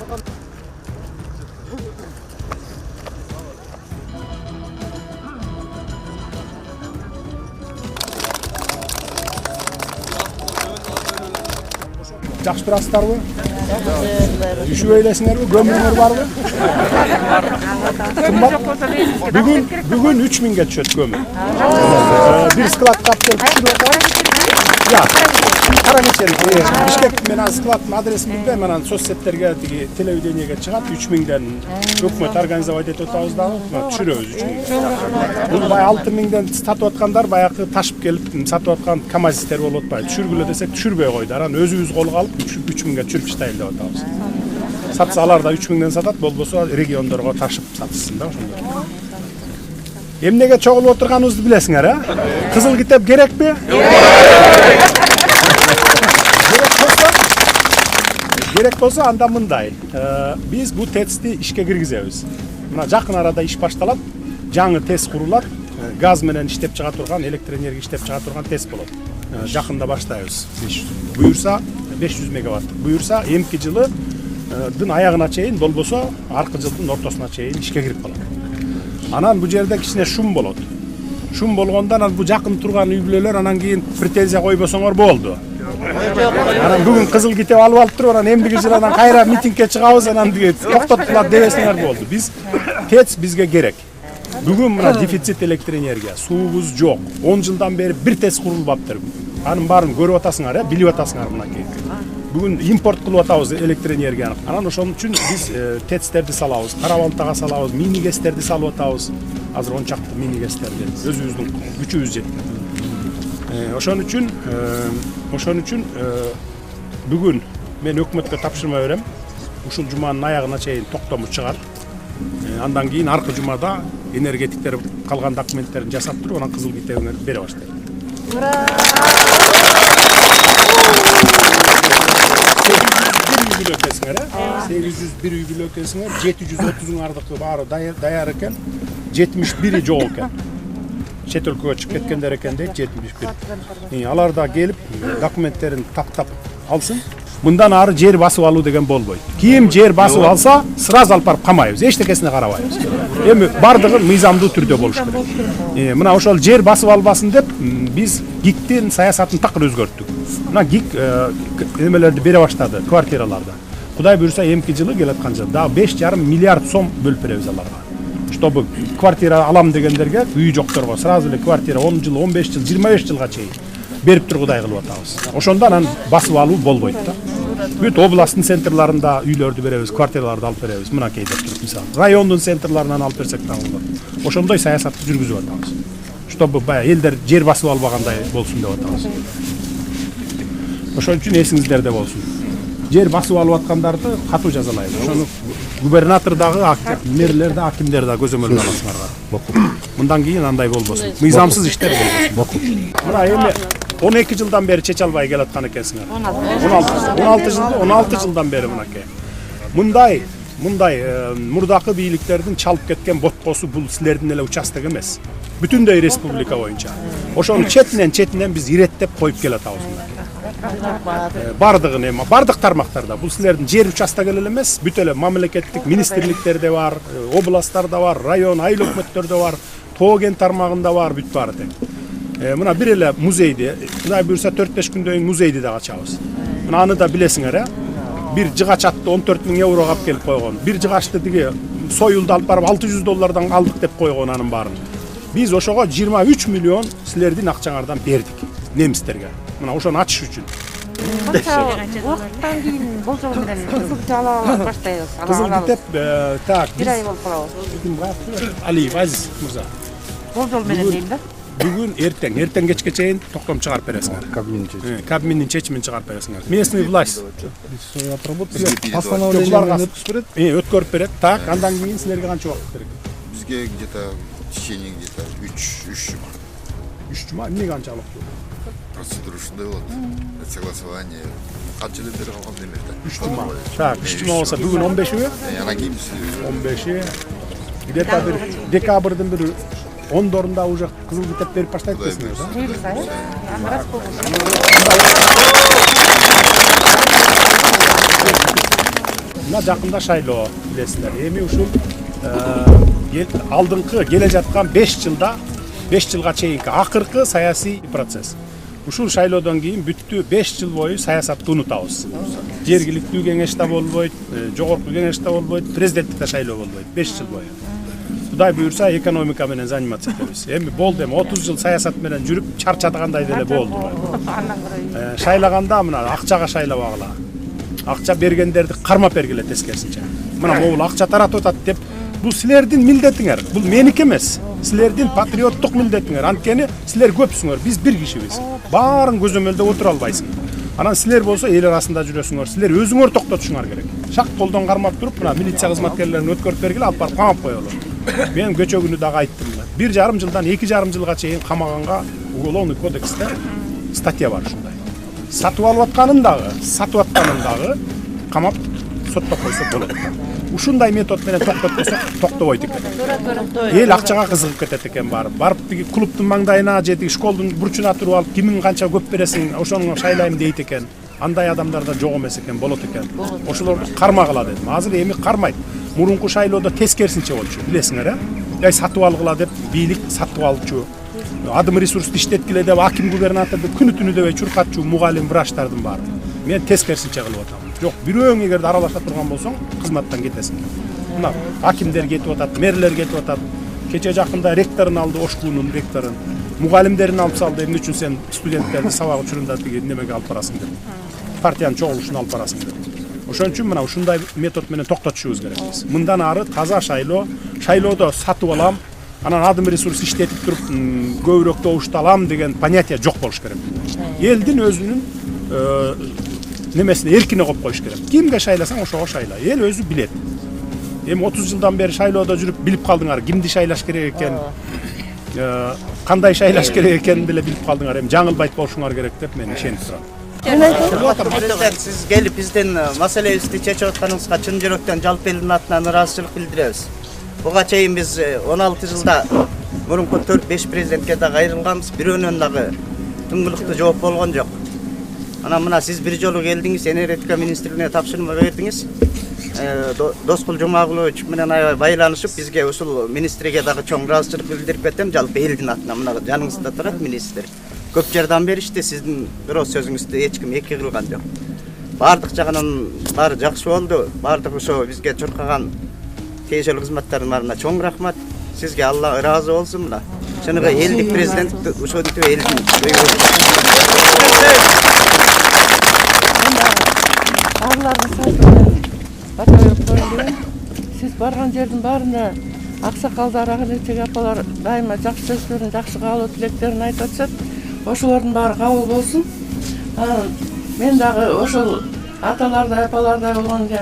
Жақсы тұрасыздарбы? Үшіп ойлайсыңдар бы? Көміріңер бар бы? Бүгін 3000-ге түшөт көмір. Bir склад каптырып түшүрүп атабыз. Кара нечен, Бишкек менен складдын адресин билбейм, анан соцсеттерге тиги телевидениеге чыгат 3000ден өкмөт организовать этип атабыз дагы, түшүрөбүз 3000. Бул бай 6000ден сатып аткандар баягы ташып келип сатып аткан камазистер болуп атпайбы. Түшүргүлө десек түшүрбөй койду. Анан өзүбүз колго алып 3000ге түшүрүп иштейли деп атабыз. Сатса алар да 3000ден сатат, болбосо региондорго ташып сатсын да ошондо. Эмнеге чогулуп отурганыбызды билесиңер, а? Кызыл китеп керекпи? Керек болсо анда мындай. Биз бу ТЭЦти ишке киргизебиз. Мына жакын арада иш башталат, жаңы ТЭЦ курулат, газ менен иштеп чыга турган, электр энергия иштеп чыга турган ТЭЦ болот. Жакында баштайбыз. Буюрса 500 мегаватт. Буюрса эмки жылдын аягына чейин, болбосо аркы жылдын ортосуна чейин ишке кирип калат. Анан бу жерде кичине шум болот. Шум болгондо анан бу жакын турган үй бүлөлөр анан кийин претензия койбосоңор болду. Анан бүгүн кызыл китеп алып туруп, анан эмдиги жыл анан кайра митингге чыгабыз, анан токтоттулар дебесиңер болду. Биз ТЭЦ бизге керек. Бүгүн мына дефицит электр энергия, суубуз жок. 10 жылдан бери бир ТЭЦ курулбаптыр. Анын баарын көрүп атасыңар, билип атасыңар мынакей. Бүгүн импорт кылып атабыз электр энергияны. Анан ошон үчүн биз ТЭЦтерди салабыз, Кара-Балтага салабыз, мини гэстерди салып атабыз. Азыр 10 чакты мини гэстерди өзүбүздүн күчүбүз жеткен. Ошон үчүн бүгүн мен өкмөткө тапшырма берем. Ушул жуманын аягына чейин токтому чыгар. Андан кийин аркы жумада энергетиктер калган документтерин жасап туруп, анан кызыл китебиңерди бере баштайт. Ура! 801 үй бүлө экенсиңер, 730'ун ардыкы баары даяр экен, 71'i жок экен. Чет өлкөгө чыгып кеткендер экен дейт, 71. Алар да келип документтерин таптап алсын. Мындан ары жер басып алуу деген болбойт. Ким жер басып алса, сразу алып барып камайбыз, эчтекесине карабайбыз. Эми бардыгы мыйзамдуу түрдө болуш керек. Мына ошол жер басып албасын деп биз ГИКтин саясатын такыр өзгөрттүк. Мына ГИК эмелерди бере баштады, квартираларда. Кудай буйрса эмки жылы келаткан жылы дагы 5,5 миллиард сом бөлүп беребиз аларга. Чтобы квартира алам дегендерге, үй жокторго сразу эле квартира 10 жыл, 15 жыл, 25 жылга чейин берип тургудай кылып атабыз. Ошондо анан басып алуу болбойт да. Бүт областтын центрларында үйлөрдү беребиз, квартираларды алып беребиз. Мынакей деп туруп мисалы, райондун центрларынан алып берсек да болот. Ошондой саясатты жүргүзүп атабыз. Чтобы баягы элдер жер басып албагандай болсун деп атабыз. Ошон үчүн эсиңиздерде болсун. Жер басып алып аткандарды катуу жазалайбыз. Ошону губернатор дагы, мэрлер да, акимдер да көзөмөлгө аласыңар. Мындан кийин андай болбосун. Мыйзамсыз иштер болбосун. Мына эми 12 жылдан бери чече албай келаткан экенсиңер. 16 жылдан бери мынакей. Мындай мурдакы бийликтердин чалып кеткен боткосу бул силердин эле участок эмес. Бүтүндөй республика боюнча. Ошону четинен биз иреттеп коюп келатабыз. Бардыгын эми бардык тармактарда бул силердин жер участогу эле эмес, бүт эле мамлекеттик министрликтерде бар, областтарда бар, район, айыл өкмөттөрдө бар, тоо кен тармагында бар, бүт баары тең. Мына бир эле музейди, Кудай буйрса 4-5 күндөн кийин музейди да ачабыз. Мына аны да билесиңер, бир жыгач атты 14.000 еврого алып келип койгон. Бир жыгачты тиги союлду алып барып $600 алдык деп койгон анын баарын. Биз ошого 23 миллион силердин акчаңардан бердик немистерге. Мына ошону ачыш үчүн. Уақыттан кейін болжол менен кызыл китеп ала баштайбыз. Кызыл китеп, так, бир ай болуп калабыз. Алиев Азиз мырза. Болжол менен дейм да. Бүгүн эртең кечке чейин токтом чыгарып бересиңер. Кабминдин чечимин чыгарып бересиңер. Местный власть постановленияларга өткөрүп берет. Так, андан кийин силерге канча убакыт керек? Бизге где-то в течение где-то 3 жума. 3 жума эмнеге канчалык? Процедура ушундай болот. Согласование. Канча эле бери калган демекте. 3 жума. Так, 3 жума болсо бүгүн 15-и? Анан кийин 15-и. Где-то бир декабрдын бир 10-дорунда уже кызыл китеп берип баштайт десиңер, да? Буйрса, рас болбосун. мына жакында шайлоо билесиздер. Эми ушул алдыңкы келе жаткан 5 жылга чейинки акыркы саясий процесс. Ушул шайлоодон кийин бүттү 5 жыл бою саясатты унутабыз. Жергиликтүү кеңеш да болбойт, жогорку кеңеш да болбойт, президенттик да шайлоо болбойт 5 жыл бою. Кудай буюрса экономика менен заниматься этебиз. Эми болду, эми 30 жыл саясат менен жүрүп чарчадагандай деле болду. Шайлаганда мына акчага шайлабагыла. Акча бергендерди кармап бергиле тескерисинче. Мына могул акча таратып атат деп, бул силердин милдетиңер. Бул меники эмес. Силердин патриоттук милдетиңер. Анткени силер көпсүңөр, биз бир кишибиз. Баарын көзөмөлдөп отура албайсың. Анан силер болсо эл арасында жүрөсүңөр. Силер өзүңөр токтотушуңар керек. Шак колдон кармап туруп, мына милиция кызматкерлерин өткөрүп бергиле, алып барып камап коелу. Мен көчө күнү дагы айттым. 1,5 жылдан 2,5 жылга чейин камаганга уголовный кодексте статья бар ушундай. Сатып алып атканын дагы камап соттоп койсо болот. Ушундай метод менен токтотпосок токтобойт экен. Эл акчага кызыгып кетет экен барып тиги клубдун маңдайына же тиги школдун бурчуна туруп алып кимин канча көп бересиң, ошону шайлайм дейт экен. Андай адамдар да жок эмес экен, болот экен. Ошолорду кармагыла дедим. Азыр эми кармайт. Мурунку шайлоодо тескерисинче болчу, билесиңер, Яй сатып алгыла деп бийлик сатып алчу. Адым ресурсту иштеткиле деп аким губернаторду күнү түнү дебей чуркатчу мугалим врачтардын баары. Мен тескерисинче кылып атам. Жок, бирөөң эгерде аралаша турган болсоң, кызматтан кетесиң. Мына акимдер кетип атат, мэрлер кетип атат. Кече жакында ректорун алды, Ошкунун ректорун. Мугалимдерин алып салды, эмне үчүн сен студенттерди сабак учурунда тиги немеге алып барасың деп. Партиянын чогулушуна алып барасың деп. Ошон үчүн мына ушундай метод менен токтотушубуз керекпиз. Мындан ары таза шайлоодо сатып алам, анан адым ресурс иштетип туруп көбүрөөк добушту алам деген понятие жок болуш керек. Элдин өзүнүн немесине эркине коюп коюш керек. Кимге шайласаң ошого шайла. Эл өзү билет. Эми 30 жылдан бери шайлоодо жүрүп билип калдыңар, кимди шайлаш керек экен, кандай шайлаш керек экенин деле билип калдыңар. Эми жаңылбайт болушуңар керек деп мен ишенип турам. Президент, сиз келип биздин маселебизди чечип атканыңызга чын жүрөктөн жалпы элдин атынан ыраазычылык билдиребиз. Буга чейин биз 16 жылда мурунку 4-5 президентке да кайрылганбыз, бирөөнөн дагы тыңгылыктуу жооп болгон жок. Анан мына сиз бир жолу келдиңиз, энергетика министрлигине тапшырма бердиңиз. Доскул Жумагулович менен аябай байланышып, бизге ушул министрге дагы чоң ыраазычылык билдирип кетем, жалпы элдин атынан. Мына жаныңызда турат министр. Көп жардам беришти, сиздин бирөө сөзүңүздү эч ким эки кылган жок. Бардык жагынан баары жакшы болду. Бардык ошо бизге чуркаган тиешелүү кызматтардын баарына чоң рахмат. Сизге Алла ыраазы болсун мына. Чыныгы элдик президент ушинтип элдин Siz bargan жердин баарына аксакалдар, агенечек апалар дайыма жакшы сөздөрүн, жакшы каалоо тилектерин айтып атышат. Ошолордун баары кабыл болсун. Мен дагы ошол аталардай, апалардай болгонго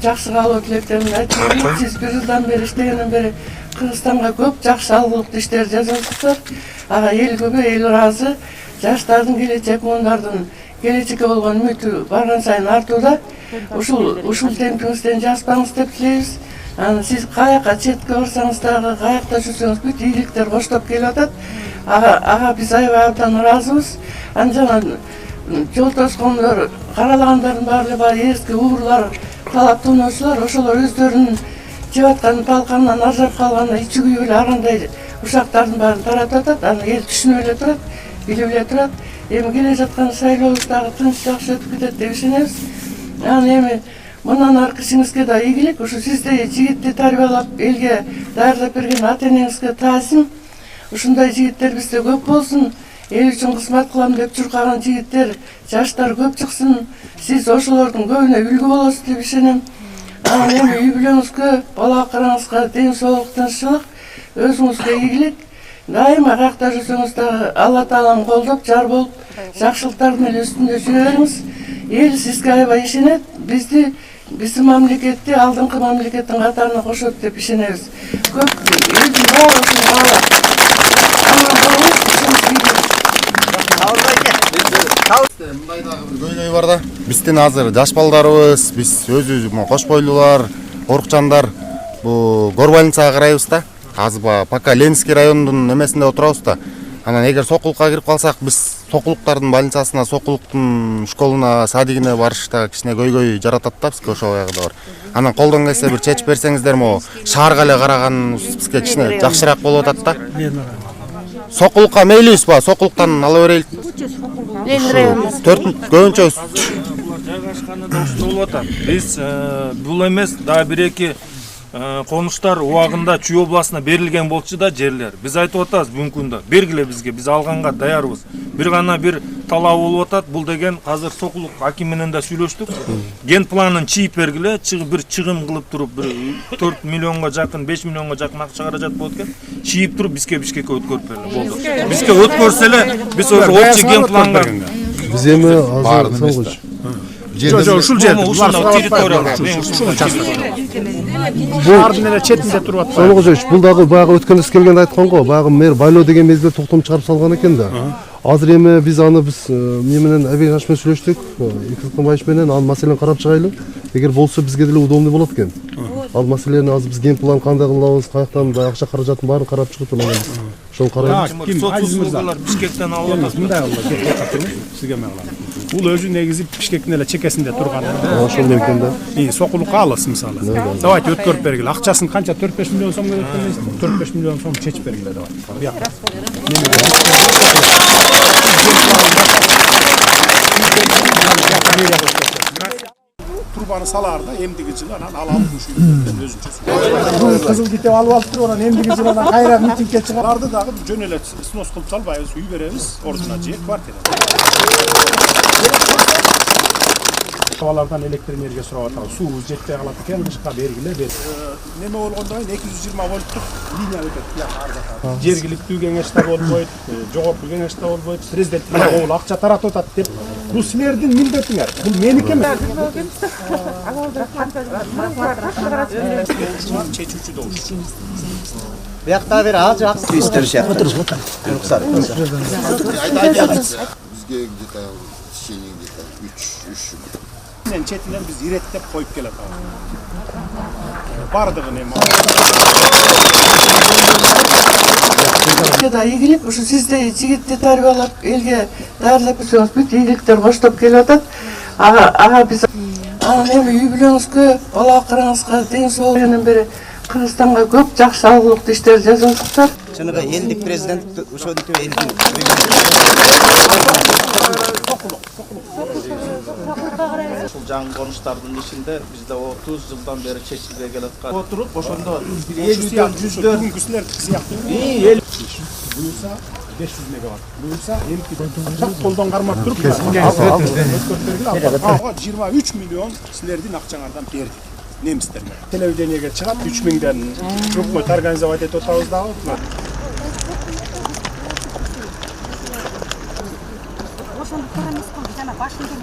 жакшы каалоо тилектерин айтып атам. Сиз бир жылдан бери иштегенден бери Кыргызстанга көп жакшы алгылыктуу иштер жасаптыр. Ага эл көбө, эл ыраазы. Жаштардын келечек, мундардын келечекке болгон үмүтү барган сайын артууда. Ушул темпиңизден жазбаңыз деп тилейбиз. Siz kayakka çetke olsanız da kayakta жүрсеңиз бүт ийгиликтер коштоп келип атат. Ага биз аябай абдан ыраазыбыз. Анжан жол тоскондор, каралагандардын баары бар, эриске уурлар, талаптоонуучулар ошолор өздөрүнүн жеп аткан талканынан ажырап калганда ичи күйүп эле арандай ушактардын баарын таратып атат. Аны эл түшүнүп эле турат, билип эле турат. Эми келе жаткан шайлообуз дагы тынч жакшы өтүп кетет деп ишенебиз. Анан эми мындан аркы ишиңизге да ийгилик, ушу сизди жигитти тарбиялап элге даярдап берген ата-энеңизге таасим. Ушундай жигиттер бизде көп болсун. Эл үчүн кызмат кылам деп чуркаган жигиттер, жаштар көп чыксын. Сиз ошолордун көбүнө үлгү болосуз деп ишенем. Анан эми үй бүлөңүзгө, бала караңызга тең соолук, тынччылык, өзүңүзгө ийгилик. Дайыма каякта жүрсөңүз дагы Алла Таалам колдоп, жар болуп, жакшылыктардын эле үстүндө жүрө бериңиз. Эл сизге аябай ишенет. Биздин мамлекетти алдыңкы мамлекеттин катарына кошот деп ишенебиз. Көп элдин баарын каалап. Мындай дагы бир көйнөй бар да. Биздин азыр жаш балдарыбыз, биз өзүбүз кош бойлуулар, корукчандар бу горбольницага карайбыз да. Азыр пока Ленинский районунун эмесинде отурабыз да. Анан эгер сокулукка кирип калсак, биз сокулуктардын больницасына, сокулуктун школуна, садигине барышта кичине көйгөй жаратат да бизге ошол аягы да бар. Анан колдон келсе бир чечип берсеңиздер, могу шаарга эле караганыбыз бизге кичине жакшыраак болуп атат да. Сокулукка мейлибиз ба? Сокулуктан ала берелик. Көбүнчөбүз жайгашканы да ушунда болуп атат. Биз бул эмес, дагы бир-эки конуштар убагында Чүй областына берилген болчу да жерлер. Биз айтып атабыз бүгүнкү күндө бергиле бизге, биз алганга даярбыз. Бир гана бир талап болуп атат. Бул деген азыр Сокулук аким менен да сүйлөштүк. Ген планын чийип бергиле, бир чыгым кылып туруп, бир 4 миллионго жакын, 5 миллионго жакын акча каражат болот экен. Чийип туруп бизге Бишкекке өткөрүп бергиле болду. Бизге өткөрсө эле биз ошо общий ген планга Биз эми азыр соңгуч Жо, ушул жерде. Бардын эле четинде туруп атпайбы? Соңгуч бул дагы баягы өткөн келгенде айткан го, баягы мэр байлоо деген мезгилде токтом чыгарып салган экен да. Азыр эми биз аны эмне менен Абегаш менен сүйлөштүк, Икылканбаев менен анын маселени карап чыгайлы. Эгер болсо бизге деле удобный болот экен. Ал маселени азыр биз ген план кандай кылабыз, каяктан акча каражатын баарын карап чыгып анан ошону карайбыз. Сотсузлугулар Бишкектен алып атат. Мындай болду, сизге мыйгылам. Бул өзү негизи Бишкектин эле чекесинде турган. Ошол экен да. Сокулукка алыс мисалы. Давайте өткөрүп бергиле. Акчасын канча 4-5 миллион сом өткөн, 4-5 миллион сом чечип бергиле давайте. Буякка. Трубаны салаарда эмдиги жылы анан алып өзүнчө. Кызыл китеп алып алыптыр, анан эмдиги жылы анан кайра митингге чыгарды дагы жөн эле снос кылып салбайбыз, үй беребиз, ордуна же квартира. Алардан электр энергия сурап атабыз. Суубуз жетпей калат экен, кышка бергиле бер. Неме болгондон кийин 220 вольттук линия өтөт. Жергиликтүү кеңеште болбойт, жогорку кеңеште болбойт, президенттин кол акча таратып атат деп. Бул силердин милдетиңер. Бул меники эмес. Чечүүчү добуш. Биякта бир азыр акс истеришет. Рухсат. Бизге где-то в течение где-то 3 жыл. Четинен биз иреттеп коюп келе атабыз. Бардыгын эми. Да ийгилик ушу сизде жигитти тарбиялап элге даярдап берсеңиз бүт ийгиликтер коштоп келип атат. Ага биз анан эми үй бүлөңүзгө, бала караңызга ден соолугунан бери Кыргызстанга көп жакшы алгылыктуу иштер жасаптыр. Чыныгы элдик президент ошентип элдин Ушул жаңы конуштардын ичинде бизде 30 жылдан бери чечилбей келаткан. Отуруп ошондо 50дөн 100дөн бүгүнкү силер сыяктуу. Буюрса 500 мегаватт. Буюрса эмки так колдон кармап туруп 23 миллион силердин акчаңардан бердик. Немистерге. Телевидениеге чыгат 3000ден өкмөт организовать этип атабыз дагы. Ошондуктан эмес, жана башында